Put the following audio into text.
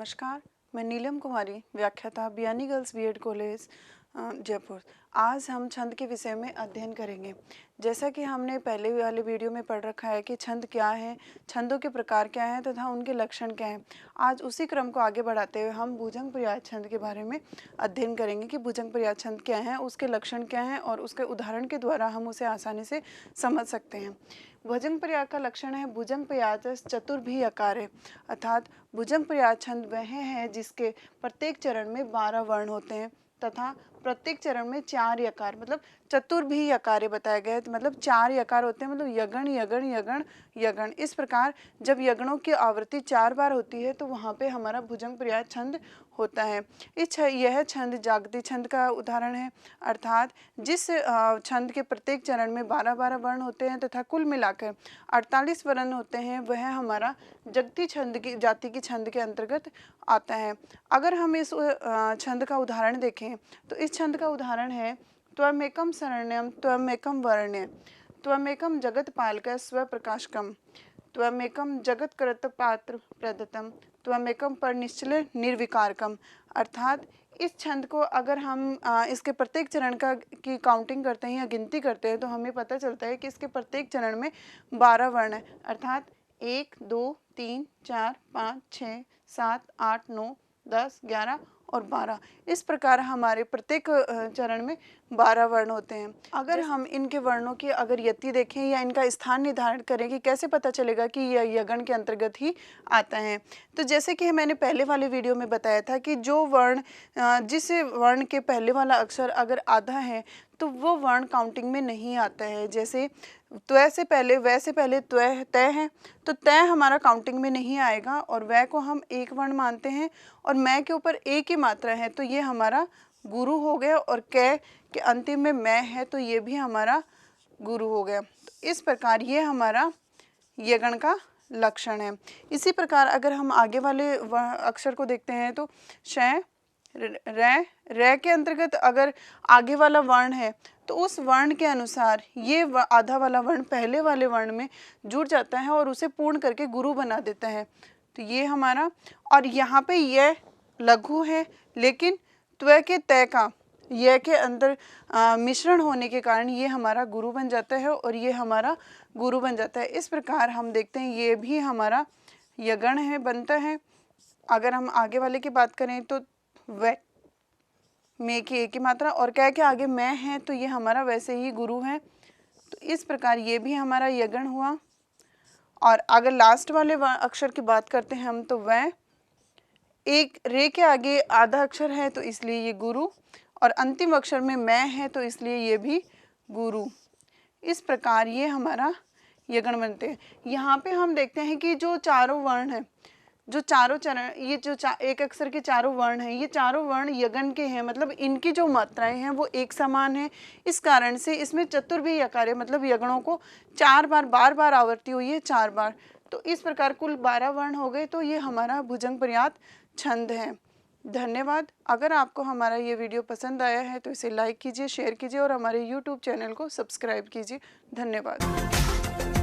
नमस्कार, मैं नीलम कुमारी, व्याख्याता Biyani girls B Ed college Jaipur. आज हम छंद के विषय में अध्ययन करेंगे। जैसा कि हमने पहले वाले वीडियो में पढ़ रखा है कि छंद क्या है, छंदों के प्रकार क्या हैं तथा उनके लक्षण क्या हैं। आज उसी क्रम को आगे बढ़ाते हुए हम भुजंग पर्याय छंद के बारे में अध्ययन करेंगे कि भुजंग पर्याय छंद क्या है, उसके लक्षण क्या हैं और उसके उदाहरण के द्वारा हम उसे आसानी से समझ सकते हैं। भुजंग पर्याय का लक्षण है भुजंग पर्याय चतुर्भी अकार है, अर्थात भुजंग पर्याय छंद वह है जिसके प्रत्येक चरण में 12 वर्ण होते हैं तथा प्रत्येक चरण में 4 यकार मतलब चतुर्भी यकारे बताए गए हैं। मतलब 4 यकार होते हैं, मतलब यगण यगण यगण यगण। इस प्रकार जब यगणों की आवृत्ति 4 बार होती है तो वहाँ पे हमारा भुजंग पर्याय छंद होता है। यह छंद जागती छंद का उदाहरण है, अर्थात जिस छंद के प्रत्येक चरण में 12-12 वर्ण होते हैं तथा कुल मिलाकर 48 वर्ण होते हैं, वह हमारा जगती छंद की जाति की छंद के अंतर्गत आता है। अगर हम इस छंद का उदाहरण देखें तो इस छंद का उदाहरण है त्वमेकम शरण्यम त्वमेकम वर्ण्य, त्वमेकम जगत पालक स्व प्रकाशकम, त्वमेकम जगत कृत पात्र प्रदत्तम, त्वमेकम पर निश्चल निर्विकारकम। अर्थात इस छंद को अगर हम इसके प्रत्येक चरण की काउंटिंग करते हैं या गिनती करते हैं तो हमें पता चलता है कि इसके प्रत्येक चरण में 12 वर्ण है, अर्थात 1 2 3 4 5 6 7 8 9 10 11 और 12। इस प्रकार हमारे प्रत्येक चरण में 12 वर्ण होते हैं। अगर हम इनके वर्णों की अगर यति देखें या इनका स्थान निर्धारण करें कि कैसे पता चलेगा कि यह यगण के अंतर्गत ही आता है, तो जैसे कि मैंने पहले वाले वीडियो में बताया था कि जो वर्ण जिस वर्ण के पहले वाला अक्षर अगर आधा है तो वो वर्ण काउंटिंग में नहीं आता है। जैसे त्व से पहले वै से पहले त्व तय है तो तय हमारा काउंटिंग में नहीं आएगा और वै को हम एक वर्ण मानते हैं और मैं के ऊपर एक ही मात्रा है तो ये हमारा गुरु हो गया और कै के अंतिम में मैं है तो ये भी हमारा गुरु हो गया। तो इस प्रकार ये हमारा यगण का लक्षण है। इसी प्रकार अगर हम आगे वाले अक्षर को देखते हैं तो शय रै के अंतर्गत अगर आगे वाला वर्ण है तो उस वर्ण के अनुसार ये आधा वाला वर्ण पहले वाले वर्ण में जुड़ जाता है और उसे पूर्ण करके गुरु बना देता है। तो ये हमारा, और यहाँ पे यह लघु है लेकिन त्व के तय का यह के अंदर मिश्रण होने के कारण ये हमारा गुरु बन जाता है और ये हमारा गुरु बन जाता है। इस प्रकार हम देखते हैं ये भी हमारा यगण है बनता है। अगर हम आगे वाले की बात करें तो वै में की एक ही मात्रा और कै के आगे मैं है तो ये हमारा वैसे ही गुरु है। तो इस प्रकार ये भी हमारा यगण हुआ। और अगर लास्ट वाले अक्षर की बात करते हैं हम तो वै एक रे के आगे आधा अक्षर है तो इसलिए ये गुरु और अंतिम अक्षर में मैं है तो इसलिए ये भी गुरु। इस प्रकार ये हमारा यगण बनते हैं। यहाँ पे हम देखते हैं कि जो चारों वर्ण हैं, जो चारों चरण, ये जो एक अक्षर के चारों वर्ण हैं, ये चारों वर्ण यगण के हैं, मतलब इनकी जो मात्राएं हैं वो एक समान है। इस कारण से इसमें चतुर्भी यकार मतलब यगणों को 4 बार बार आवृत्ति हुई है 4 बार। तो इस प्रकार कुल 12 वर्ण हो गए। तो ये हमारा भुजंग पर्याय छंद है। धन्यवाद। अगर आपको हमारा ये वीडियो पसंद आया है तो इसे लाइक कीजिए, शेयर कीजिए और हमारे YouTube चैनल को सब्सक्राइब कीजिए। धन्यवाद।